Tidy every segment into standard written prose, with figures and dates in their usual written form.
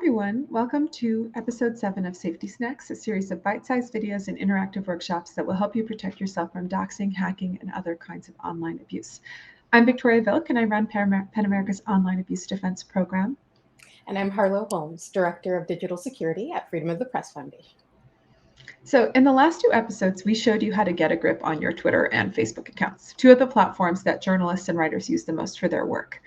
everyone. Welcome to episode 7 of Safety Snacks, a series of bite-sized videos and interactive workshops that will help you protect yourself from doxing, hacking, and other kinds of online abuse. I'm Victoria Vilk, and I run PEN America's Online Abuse Defense Program. And I'm Harlow Holmes, Director of Digital Security at Freedom of the Press Foundation. So in the last 2 episodes, we showed you how to get a grip on your Twitter and Facebook accounts, 2 of the platforms that journalists and writers use the most for their work.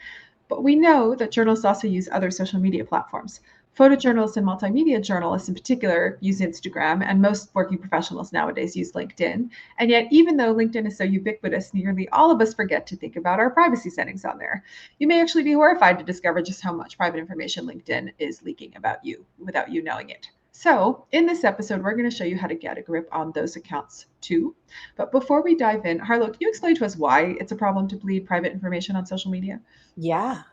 But we know that journalists also use other social media platforms. Photojournalists and multimedia journalists in particular use Instagram, and most working professionals nowadays use LinkedIn. And yet, even though LinkedIn is so ubiquitous, nearly all of us forget to think about our privacy settings on there. You may actually be horrified to discover just how much private information LinkedIn is leaking about you without you knowing it. So in this episode, we're going to show you how to get a grip on those accounts too. But before we dive in, Harlow, can you explain to us why it's a problem to bleed private information on social media? Yeah.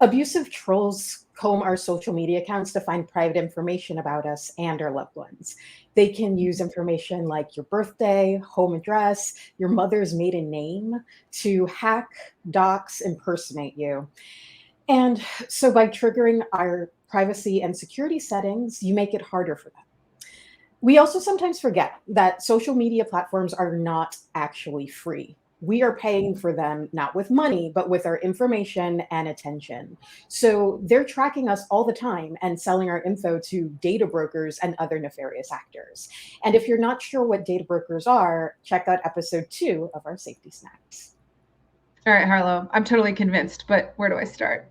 Abusive trolls comb our social media accounts to find private information about us and our loved ones. They can use information like your birthday, home address, your mother's maiden name to hack, dox, impersonate you. And so by triggering our privacy and security settings, you make it harder for them. We also sometimes forget that social media platforms are not actually free. We are paying for them not with money, but with our information and attention. So they're tracking us all the time and selling our info to data brokers and other nefarious actors. And if you're not sure what data brokers are, check out episode 2 of our Safety Snacks. All right, Harlow, I'm totally convinced, but where do I start?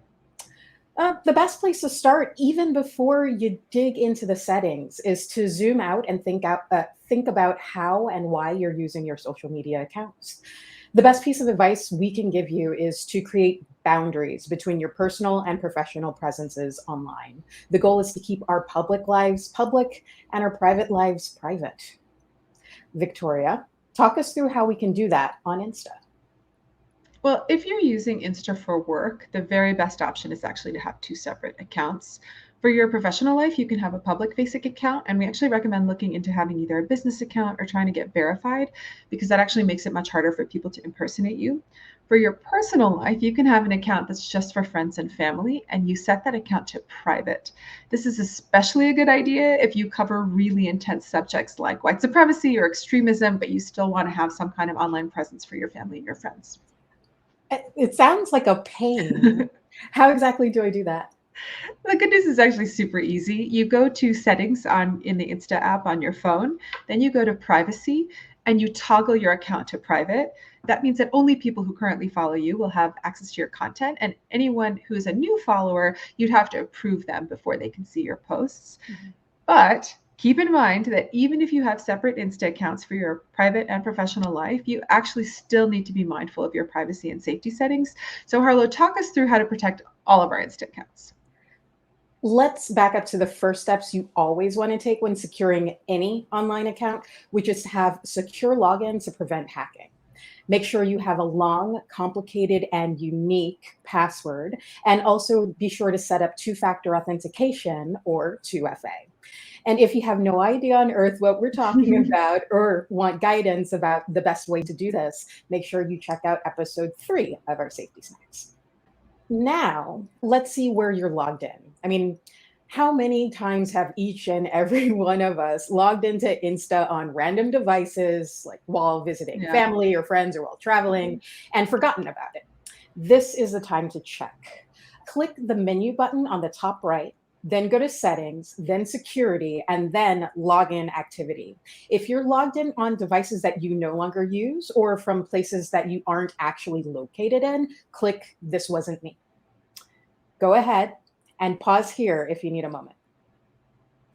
The best place to start, even before you dig into the settings, is to zoom out and think about how and why you're using your social media accounts. The best piece of advice we can give you is to create boundaries between your personal and professional presences online. The goal is to keep our public lives public and our private lives private. Victoria, talk us through how we can do that on Insta. Well, if you're using Insta for work, the very best option is actually to have 2 separate accounts. For your professional life, you can have a public facing account, and we actually recommend looking into having either a business account or trying to get verified because that actually makes it much harder for people to impersonate you. For your personal life, you can have an account that's just for friends and family, and you set that account to private. This is especially a good idea if you cover really intense subjects like white supremacy or extremism, but you still want to have some kind of online presence for your family and your friends. It sounds like a pain. How exactly do I do that? The good news is actually super easy. You go to settings in the Insta app on your phone, then you go to privacy and you toggle your account to private. That means that only people who currently follow you will have access to your content, and anyone who is a new follower, you'd have to approve them before they can see your posts. But keep in mind that even if you have separate Insta accounts for your private and professional life, you actually still need to be mindful of your privacy and safety settings. So Harlow, talk us through how to protect all of our Insta accounts. Let's back up to the first steps you always want to take when securing any online account, which is to have secure login to prevent hacking. Make sure you have a long, complicated, and unique password, and also be sure to set up two-factor authentication or 2FA. And if you have no idea on earth what we're talking about or want guidance about the best way to do this, make sure you check out episode 3 of our Safety Snacks. Now, let's see where you're logged in. I mean, how many times have each and every one of us logged into Insta on random devices, like while visiting family or friends or while traveling, and forgotten about it? This is the time to check. Click the menu button on the top right, then go to settings, then security, and then login activity. If you're logged in on devices that you no longer use or from places that you aren't actually located in, click this wasn't me. Go ahead and pause here if you need a moment.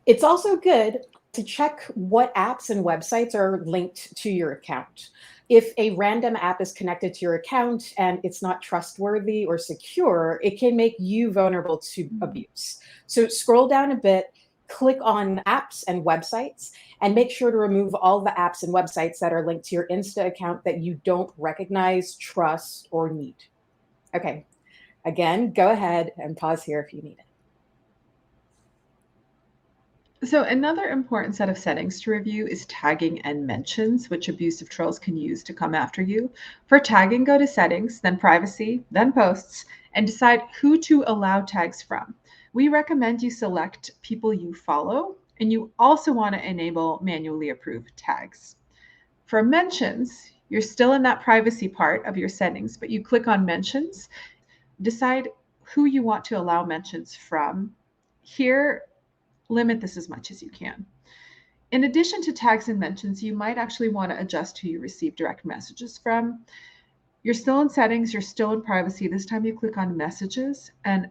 It's also good to check what apps and websites are linked to your account. If a random app is connected to your account and it's not trustworthy or secure, it can make you vulnerable to abuse. So scroll down a bit, click on apps and websites, and make sure to remove all the apps and websites that are linked to your Insta account that you don't recognize, trust, or need. Okay, again, go ahead and pause here if you need it. So another important set of settings to review is tagging and mentions, which abusive trolls can use to come after you. For tagging, go to settings, then privacy, then posts, and decide who to allow tags from. we recommend you select people you follow, and you also want to enable manually approved tags. For mentions, you're still in that privacy part of your settings, but you click on mentions, decide who you want to allow mentions from. Here, limit this as much as you can. In addition to tags and mentions, you might actually want to adjust who you receive direct messages from. You're still in settings, you're still in privacy. This time you click on messages. And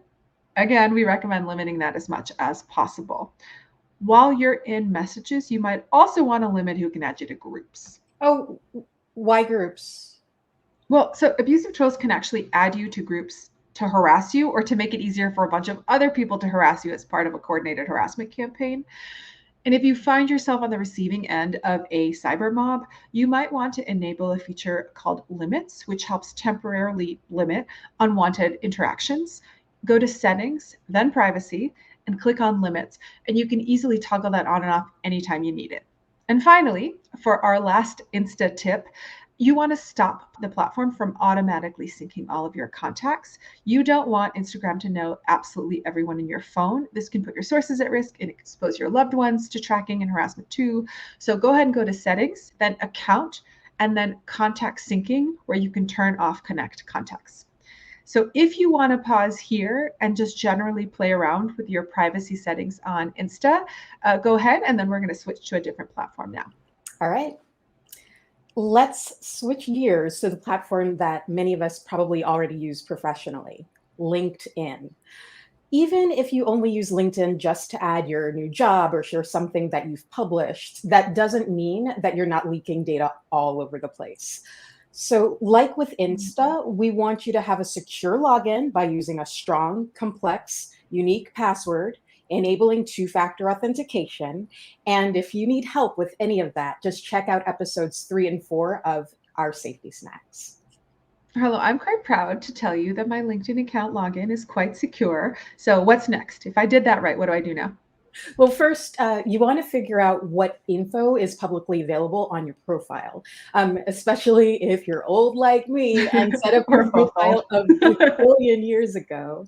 again, we recommend limiting that as much as possible. While you're in messages, you might also want to limit who can add you to groups. Oh, why groups? Well, so abusive trolls can actually add you to groups to harass you or to make it easier for a bunch of other people to harass you as part of a coordinated harassment campaign. And if you find yourself on the receiving end of a cyber mob, you might want to enable a feature called limits, which helps temporarily limit unwanted interactions. Go to settings, then privacy, and click on limits. And you can easily toggle that on and off anytime you need it. And finally, for our last Insta tip, you want to stop the platform from automatically syncing all of your contacts. You don't want Instagram to know absolutely everyone in your phone. This can put your sources at risk and expose your loved ones to tracking and harassment too. So go ahead and go to settings, then account, and then contact syncing, where you can turn off connect contacts. So if you want to pause here and just generally play around with your privacy settings on Insta, go ahead, and then we're going to switch to a different platform now. All right. Let's switch gears to the platform that many of us probably already use professionally, LinkedIn. Even if you only use LinkedIn just to add your new job or share something that you've published, that doesn't mean that you're not leaking data all over the place. So, like with Insta, we want you to have a secure login by using a strong, complex, unique password, enabling two-factor authentication. And if you need help with any of that, just check out episodes 3 and 4 of our Safety Snacks. Hello, I'm quite proud to tell you that my LinkedIn account login is quite secure. So what's next? If I did that right, what do I do now? Well, first, you want to figure out what info is publicly available on your profile, especially if you're old like me and set up We're your both old. profile a billion years ago.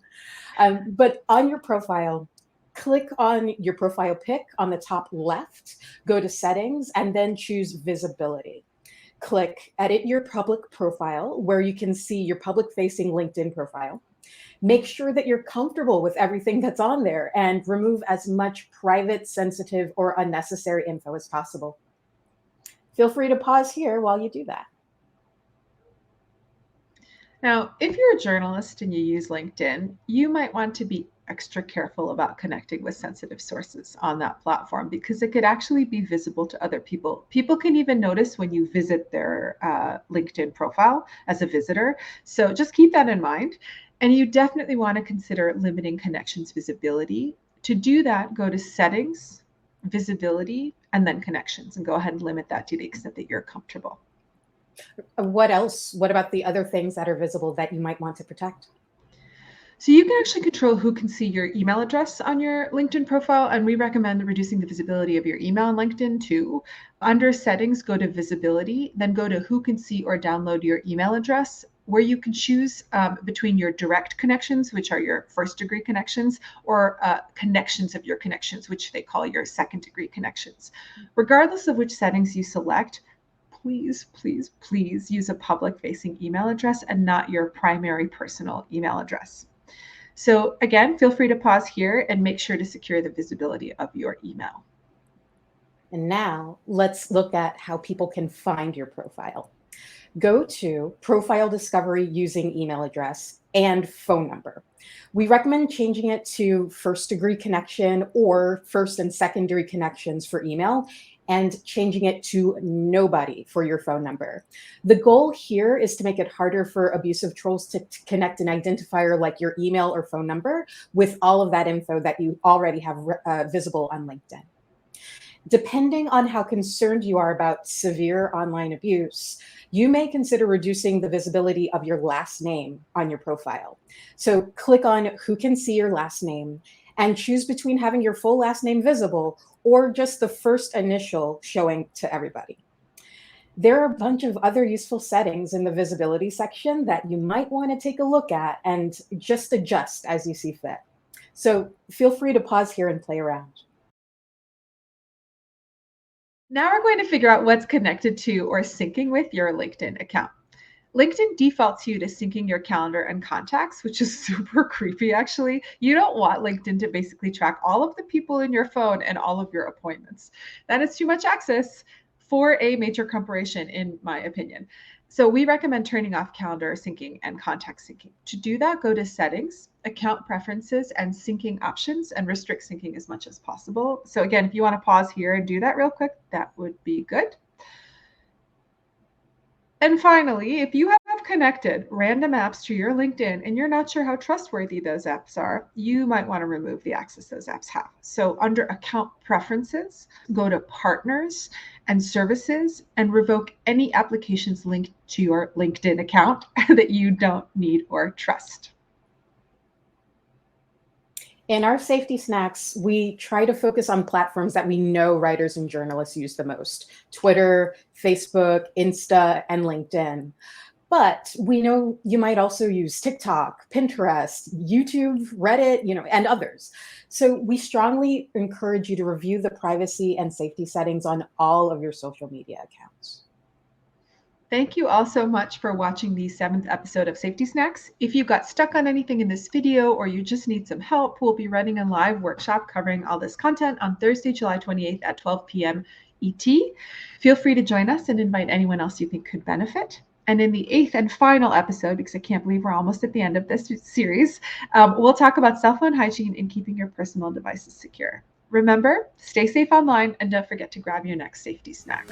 But on your profile, click on your profile pic on the top left, go to settings, and then choose visibility. Click edit your public profile, where you can see your public facing LinkedIn profile. Make sure that you're comfortable with everything that's on there and remove as much private, sensitive, or unnecessary info as possible. Feel free to pause here while you do that. Now, if you're a journalist and you use LinkedIn, you might want to be extra careful about connecting with sensitive sources on that platform because it could actually be visible to other people. People can even notice when you visit their LinkedIn profile as a visitor. So just keep that in mind. And you definitely want to consider limiting connections visibility. To do that, go to settings, visibility, and then connections, and go ahead and limit that to the extent that you're comfortable. What else? What about the other things that are visible that you might want to protect? So you can actually control who can see your email address on your LinkedIn profile, and we recommend reducing the visibility of your email on LinkedIn too. Under settings, go to visibility, then go to who can see or download your email address, where you can choose between your direct connections, which are your first degree connections, or connections of your connections, which they call your second degree connections. Regardless of which settings you select, please, please, please use a public facing email address and not your primary personal email address. So again, feel free to pause here and make sure to secure the visibility of your email. And now let's look at how people can find your profile. Go to profile discovery using email address and phone number. We recommend changing it to first degree connection or first and secondary connections for email, and changing it to nobody for your phone number. The goal here is to make it harder for abusive trolls to connect an identifier like your email or phone number with all of that info that you already have visible on LinkedIn. Depending on how concerned you are about severe online abuse, you may consider reducing the visibility of your last name on your profile. So click on who can see your last name and choose between having your full last name visible or just the first initial showing to everybody. There are a bunch of other useful settings in the visibility section that you might want to take a look at and just adjust as you see fit. So feel free to pause here and play around. Now we're going to figure out what's connected to or syncing with your LinkedIn account. LinkedIn defaults you to syncing your calendar and contacts, which is super creepy, actually. You don't want LinkedIn to basically track all of the people in your phone and all of your appointments. That is too much access for a major corporation, in my opinion. So we recommend turning off calendar syncing and contact syncing. To do that, go to settings, account preferences, and syncing options, and restrict syncing as much as possible. So again, if you want to pause here and do that real quick, that would be good. And finally, if you have connected random apps to your LinkedIn and you're not sure how trustworthy those apps are, you might want to remove the access those apps have. So under account preferences, go to partners and services and revoke any applications linked to your LinkedIn account that you don't need or trust. In our safety snacks, we try to focus on platforms that we know writers and journalists use the most: Twitter, Facebook, Insta, and LinkedIn. But we know you might also use TikTok, Pinterest, YouTube, Reddit, and others. So we strongly encourage you to review the privacy and safety settings on all of your social media accounts. Thank you all so much for watching the 7th episode of Safety Snacks. If you got stuck on anything in this video or you just need some help, we'll be running a live workshop covering all this content on Thursday, July 28th at 12 p.m. ET. Feel free to join us and invite anyone else you think could benefit. And in the 8th and final episode, because I can't believe we're almost at the end of this series, we'll talk about cell phone hygiene and keeping your personal devices secure. Remember, stay safe online and don't forget to grab your next safety snack.